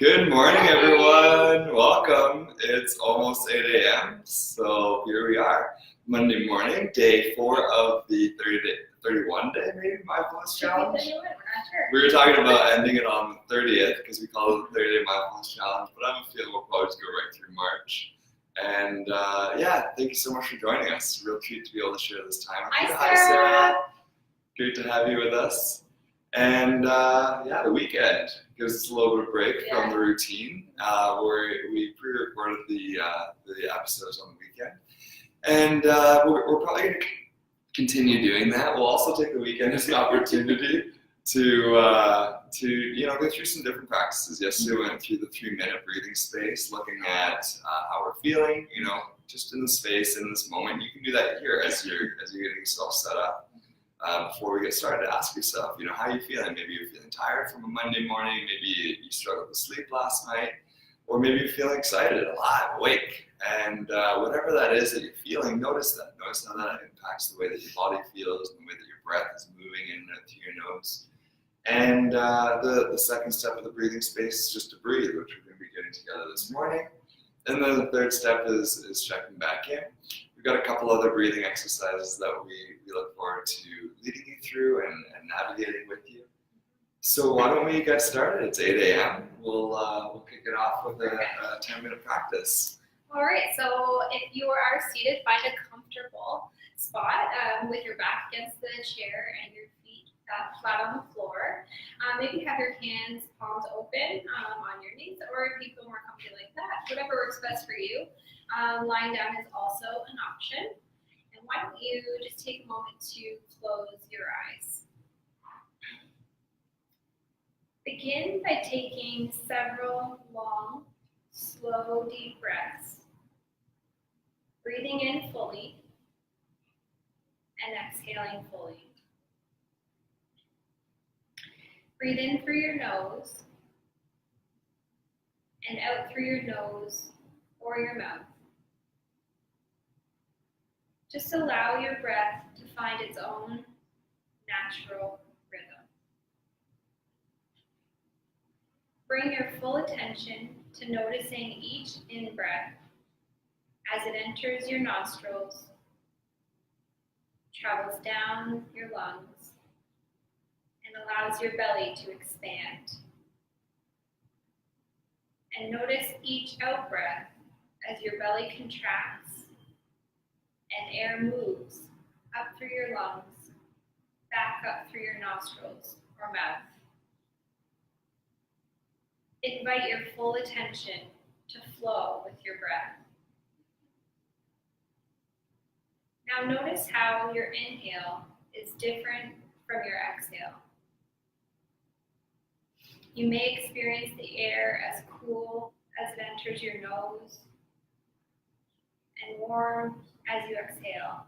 Good morning, everyone. Welcome. It's almost 8 a.m. So here we are, Monday morning, day 4 of the 31-day maybe mindfulness challenge. We're not sure. We were talking about ending it on the 30th because we call it the 30-day mindfulness challenge, but I'm feeling we'll probably just go right through March. And thank you so much for joining us. Real treat to be able to share this time. Hi, Sarah. Great to have you with us. And the weekend gives us a little bit of break from the routine where we pre-recorded the episodes on the weekend. And we're probably going to continue doing that. We'll also take the weekend as an opportunity to go through some different practices. Yesterday we went through the 3-minute breathing space, looking at how we're feeling, just in the space, in this moment. You can do that here as you're getting yourself set up. Before we get started, ask yourself, how are you feeling? Maybe you're feeling tired from a Monday morning, maybe you struggled with sleep last night, or maybe you're feeling excited, alive, awake. And whatever that is that you're feeling, notice that. Notice how that impacts the way that your body feels and the way that your breath is moving in and out through your nose. And the second step of the breathing space is just to breathe, which we're going to be getting together this morning. And then the third step is checking back in. We've got a couple other breathing exercises that we look forward to leading you through and navigating with you. So why don't we get started? It's 8 a.m. We'll kick it off with a 10-minute practice. All right, so if you are seated, find a comfortable spot with your back against the chair and your feet flat on the floor. Maybe have your hands, palms open on your knees, or if you feel more comfy like that, whatever works best for you. Lying down is also an option. And why don't you just take a moment to close your eyes. Begin by taking several long, slow, deep breaths. Breathing in fully and exhaling fully. Breathe in through your nose and out through your nose or your mouth. Just allow your breath to find its own natural rhythm. Bring your full attention to noticing each in-breath as it enters your nostrils, travels down your lungs, and allows your belly to expand. And notice each out-breath as your belly contracts and air moves up through your lungs, back up through your nostrils or mouth. Invite your full attention to flow with your breath. Now notice how your inhale is different from your exhale. You may experience the air as cool as it enters your nose and warm as you exhale.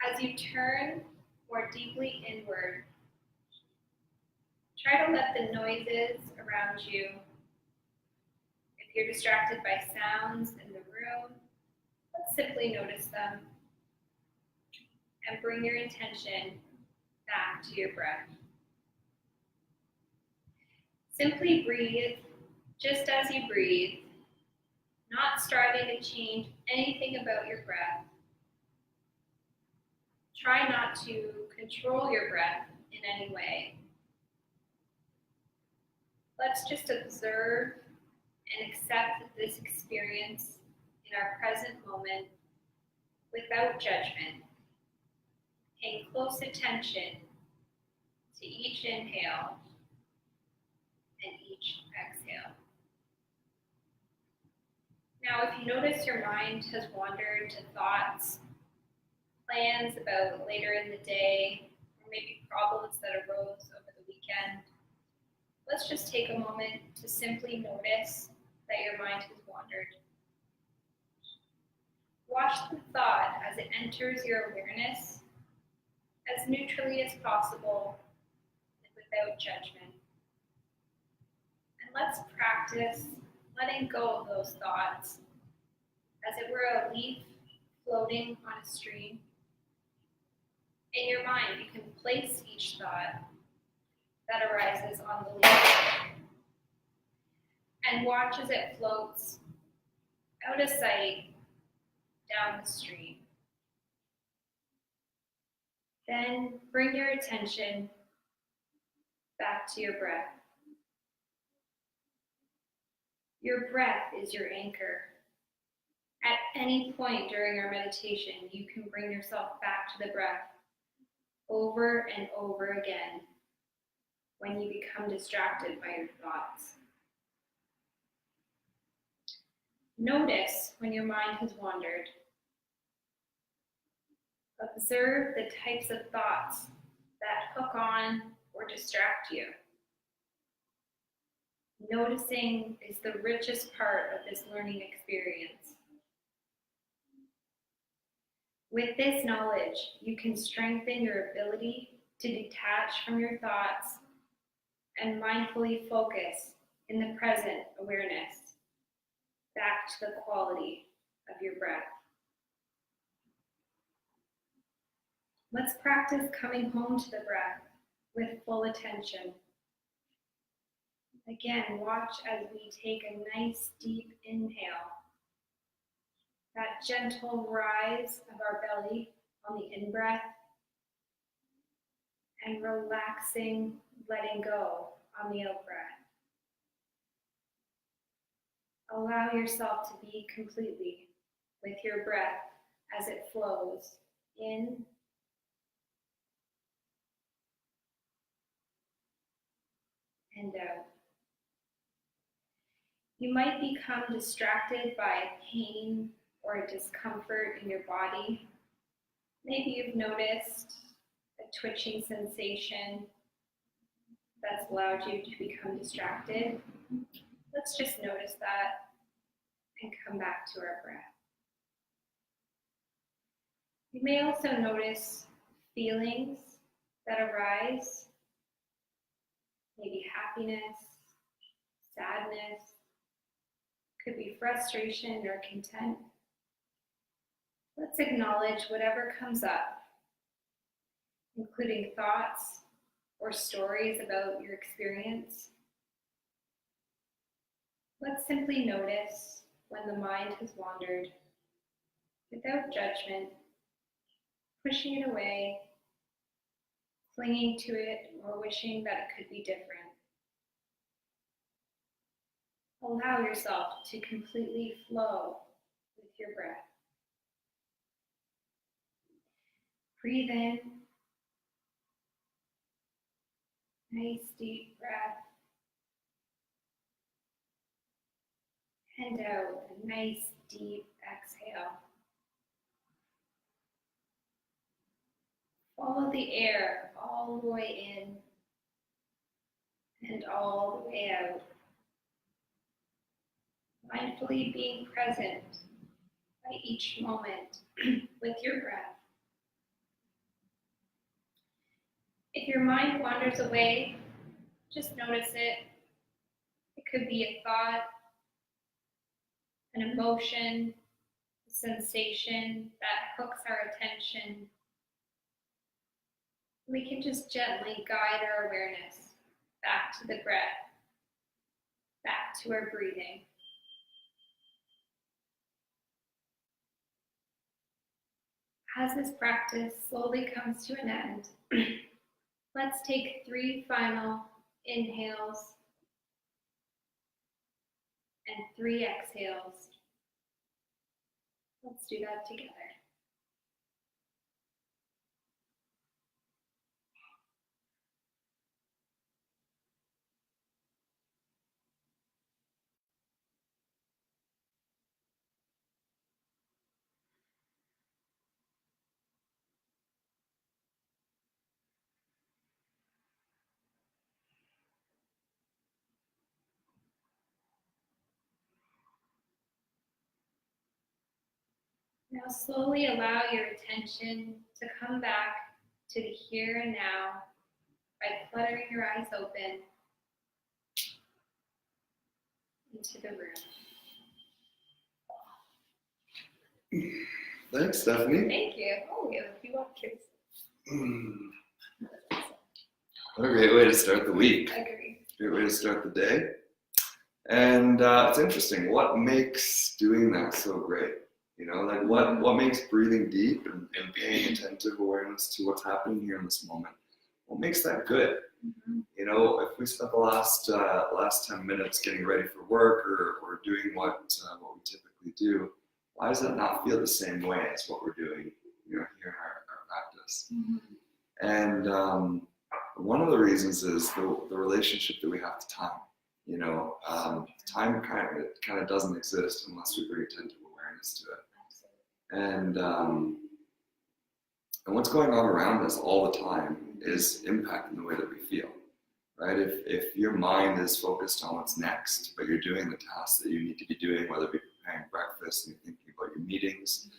As you turn more deeply inward, try to let the noises around you, if you're distracted by sounds in the room, let's simply notice them and bring your attention back to your breath. Simply breathe just as you breathe, not striving to change anything about your breath. Try not to control your breath in any way. Let's just observe and accept this experience in our present moment without judgment, paying close attention to each inhale and each exhale. Now, if you notice your mind has wandered to thoughts, plans about later in the day, or maybe problems that arose over the weekend, let's just take a moment to simply notice that your mind has wandered. Watch the thought as it enters your awareness as neutrally as possible and without judgment. And let's practice letting go of those thoughts as it were a leaf floating on a stream. In your mind, you can place each thought that arises on the leaf. And watch as it floats out of sight down the stream. Then bring your attention back to your breath. Your breath is your anchor. At any point during our meditation, you can bring yourself back to the breath over and over again when you become distracted by your thoughts. Notice when your mind has wandered. Observe the types of thoughts that hook on or distract you. Noticing is the richest part of this learning experience. With this knowledge, you can strengthen your ability to detach from your thoughts and mindfully focus in the present awareness back to the quality of your breath. Let's practice coming home to the breath with full attention. Again, watch as we take a nice deep inhale. That gentle rise of our belly on the in-breath and relaxing, letting go on the out-breath. Allow yourself to be completely with your breath as it flows in and out. You might become distracted by pain or discomfort in your body. Maybe you've noticed a twitching sensation that's allowed you to become distracted. Let's just notice that and come back to our breath. You may also notice feelings that arise, maybe happiness, sadness, could be frustration or content. Let's acknowledge whatever comes up, including thoughts or stories about your experience. Let's simply notice when the mind has wandered without judgment, pushing it away, clinging to it, or wishing that it could be different. Allow yourself to completely flow with your breath. Breathe in, nice deep breath, and out, a nice deep exhale. Follow the air all the way in and all the way out. Mindfully being present by each moment with your breath. If your mind wanders away, just notice it. It could be a thought, an emotion, a sensation that hooks our attention. We can just gently guide our awareness back to the breath, back to our breathing. As this practice slowly comes to an end, let's take 3 final inhales and 3 exhales. Let's do that together. Now slowly allow your attention to come back to the here and now by fluttering your eyes open into the room. Thanks, Stephanie. Thank you. Oh, we have a few more kids. What a great way to start the week. Agree. Great way to start the day. And it's interesting. What makes doing that so great? Like what makes breathing deep and paying attentive awareness to what's happening here in this moment? What makes that good? If we spent the last 10 minutes getting ready for work or doing what we typically do, why does that not feel the same way as what we're doing here in our practice? And one of the reasons is the relationship that we have to time. Time kind of doesn't exist unless we bring attentive awareness to it. And what's going on around us all the time is impacting the way that we feel, right? If your mind is focused on what's next, but you're doing the tasks that you need to be doing, whether it be preparing breakfast and you're thinking about your meetings,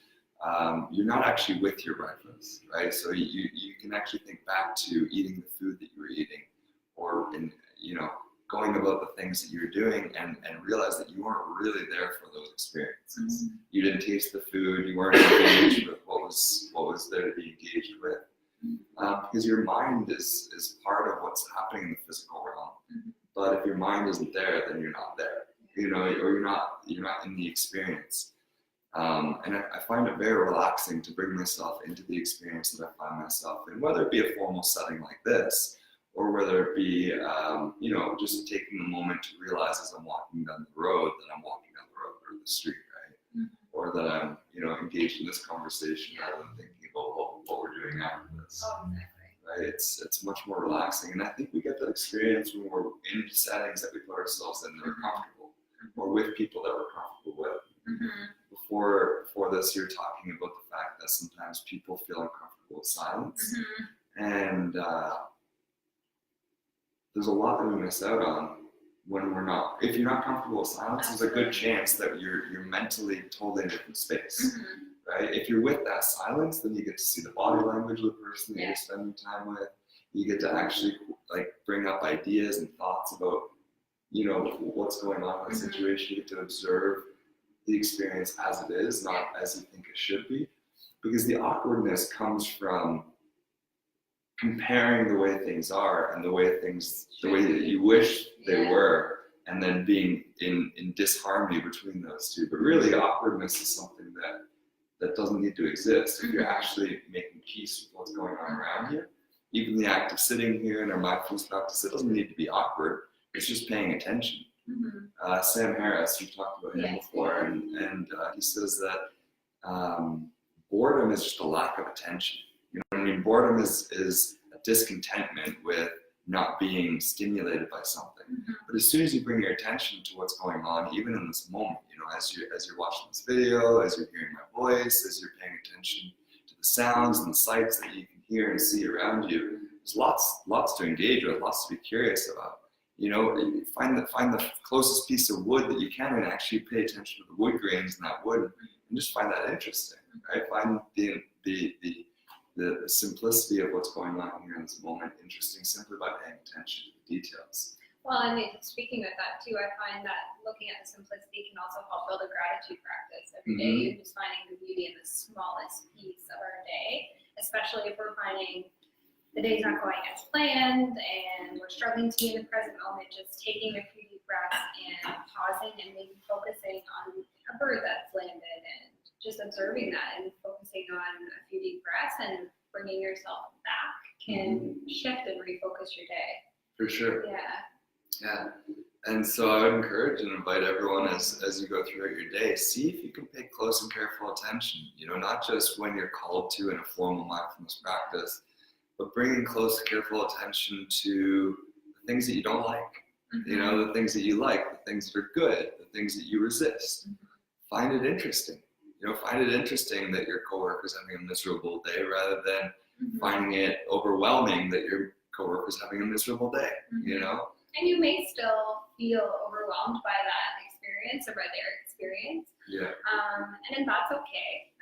you're not actually with your breakfast, right? So you can actually think back to eating the food that you were eating, or going about the things that you were doing and realize that you weren't really there for those experiences. You didn't taste the food, you weren't engaged with what was there to be engaged with. Because your mind is part of what's happening in the physical realm. But if your mind isn't there, then you're not there. Or you're not in the experience. And I find it very relaxing to bring myself into the experience that I find myself in, whether it be a formal setting like this, or whether it be, just taking a moment to realize as I'm walking down the road that I'm walking down the road or the street, right? Or that I'm, engaged in this conversation rather than thinking about what we're doing after this. Right? It's much more relaxing, and I think we get that experience when we're in settings that we put ourselves in that are comfortable, or with people that we're comfortable with. Before this, you're talking about the fact that sometimes people feel uncomfortable with silence, and there's a lot that we miss out on when we're not. If you're not comfortable with silence, there's a good chance that you're mentally totally in a different space, right? If you're with that silence, then you get to see the body language of the person that you're spending time with. You get to actually bring up ideas and thoughts about what's going on in the situation. You get to observe the experience as it is, not as you think it should be, because the awkwardness comes from comparing the way things are and the way that you wish they were, and then being in disharmony between those two. But really, awkwardness is something that doesn't need to exist. If you're actually making peace with what's going on around you, even the act of sitting here in our mindfulness practice, it doesn't need to be awkward. It's just paying attention. Sam Harris, we've talked about him before, and he says that boredom is just a lack of attention. You know what I mean? Boredom is a discontentment with not being stimulated by something. But as soon as you bring your attention to what's going on, even in this moment, as you're watching this video, as you're hearing my voice, as you're paying attention to the sounds and the sights that you can hear and see around you, there's lots to engage with, lots to be curious about. Find the closest piece of wood that you can and actually pay attention to the wood grains in that wood and just find that interesting, right? Find the simplicity of what's going on here in this moment interesting simply by paying attention to the details. Well, and speaking of that too, I find that looking at the simplicity can also help build a gratitude practice every day. You're just finding the beauty in the smallest piece of our day, especially if we're finding the day's not going as planned and we're struggling to be in the present moment. Just taking a few deep breaths and pausing and maybe focusing on a bird that's landed and just observing that and focusing on a few deep breaths and bringing yourself back can shift and refocus your day. For sure. Yeah. And so I would encourage and invite everyone as you go throughout your day, see if you can pay close and careful attention, not just when you're called to in a formal mindfulness practice, but bringing close, careful attention to the things that you don't like, the things that you like, the things that are good, the things that you resist. Find it interesting. Find it interesting that your coworker's having a miserable day rather than finding it overwhelming that your coworker's having a miserable day, And you may still feel overwhelmed by that experience or by their experience. Yeah. And then that's okay.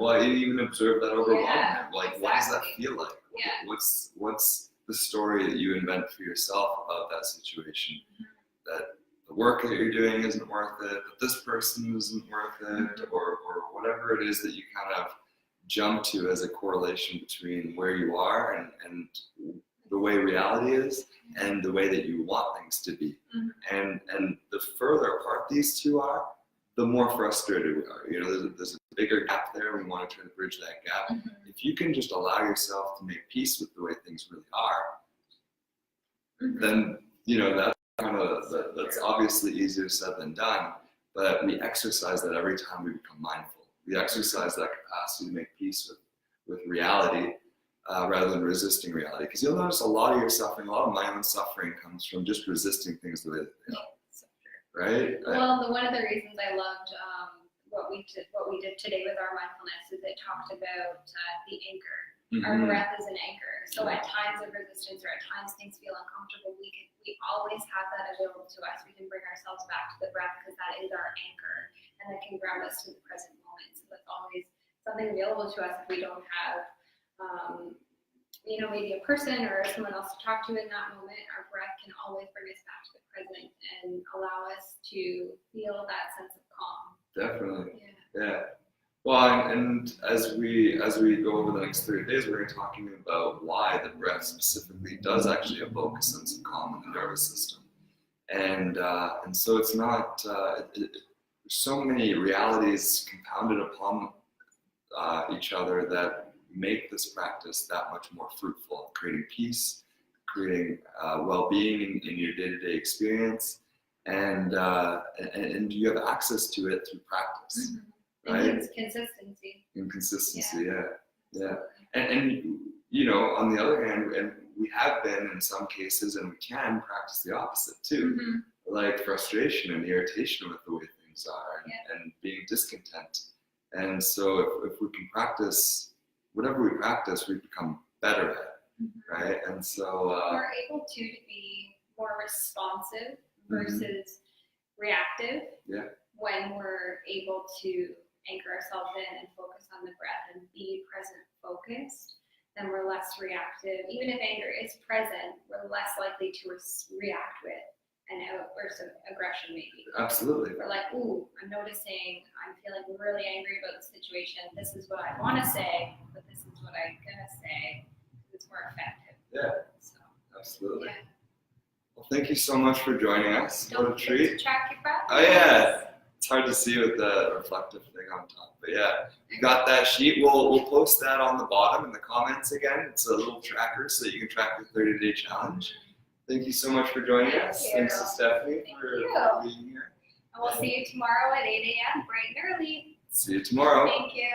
Well, you even observe that overwhelmment. Exactly. What does that feel like? Yeah. What's the story that you invent for yourself about that situation? That the work that you're doing isn't worth it, that this person isn't worth it, or whatever it is that you kind of jump to as a correlation between where you are and the way reality is and the way that you want things to be. Mm-hmm. And the further apart these two are, the more frustrated we are. You know, there's a bigger gap there. We want to try to bridge that gap. Mm-hmm. If you can just allow yourself to make peace with the way things really are, Mm-hmm. then, you know, that's obviously easier said than done, but we exercise that every time we become mindful. We exercise that capacity to make peace with reality rather than resisting reality. Because you'll notice a lot of your suffering, a lot of my own suffering comes from just resisting things the way that they are. So true. Right? Well, one of the reasons I loved what we did today with our mindfulness is it talked about the anchor. Mm-hmm. Our breath is an anchor. So at times of resistance or at times things feel uncomfortable, we always have that available to us. We can bring ourselves back to the breath because that is our anchor, and that can ground us to the present moment. So that's always something available to us if we don't have, you know, maybe a person or someone else to talk to in that moment. Our breath can always bring us back to the present and allow us to feel that sense of calm. Definitely. Yeah. Yeah. Well, and as we go over the next 30 days, we're going to be talking about why the breath specifically does actually evoke a sense of calm in the nervous system, and so it's not. There's so many realities compounded upon each other that make this practice that much more fruitful, creating peace, creating well-being in your day-to-day experience, and you have access to it through practice. Mm-hmm. Right? And consistency. And consistency, yeah. And you know, on the other hand, and we have been in some cases, and we can practice the opposite too, Mm-hmm. like frustration and irritation with the way things are, and being discontent. And so, if we can practice whatever we practice, we become better at it, Mm-hmm. right? And so we're able to be more responsive versus reactive. Yeah. When we're able to anchor ourselves in and focus on the breath and be present focused, then we're less reactive. Even if anger is present, we're less likely to react with an outburst of aggression maybe. Absolutely. We're like, ooh, I'm noticing I'm feeling really angry about the situation. This is what I want to say, but this is what I'm going to say. It's more effective. Yeah. So, Absolutely. yeah. Well, thank you so much for joining us. What a Don't treat. forget to track your breath. Oh yeah. It's hard to see with the reflective thing on top, but yeah, you got that sheet. We'll post that on the bottom in the comments again. It's a little tracker so that you can track the 30-day challenge. Thank you so much for joining us. you. Thanks to Stephanie for being here. And we'll see you tomorrow at 8 a.m. bright and early. See you tomorrow. Thank you.